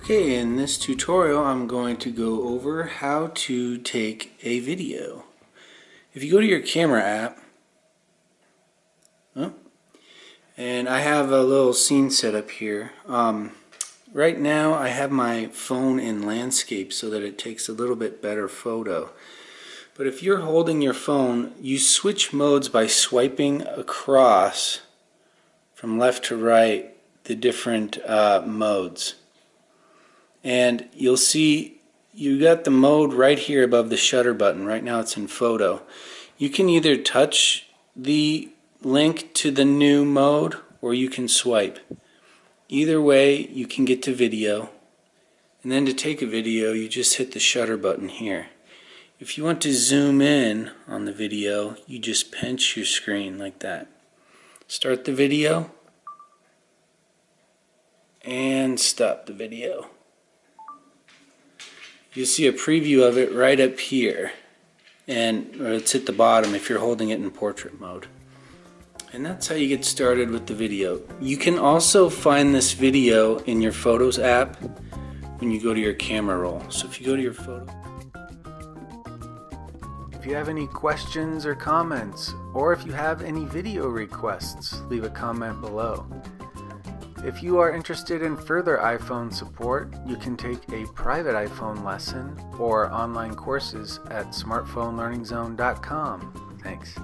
Okay, in this tutorial I'm going to go over how to take a video. If you go to your camera app, and I have a little scene set up here. Right now I have my phone in landscape so that it takes a little bit better photo. But if you're holding your phone, you switch modes by swiping across from left to right the different modes. And you'll see you got the mode right here above the shutter button. Right now it's in photo. You can either touch the link to the new mode or you can swipe. Either way you can get to video, and then to take a video you just hit the shutter button here. If you want to zoom in on the video, you just pinch your screen like that. Start the video and stop the video. You'll see a preview of it right up here, and it's at the bottom if you're holding it in portrait mode. And that's how you get started with the video. You can also find this video in your Photos app when you go to your camera roll. So if you go to your photo, if you have any questions or comments, or if you have any video requests, leave a comment below. If you are interested in further iPhone support, you can take a private iPhone lesson or online courses at smartphonelearningzone.com. Thanks.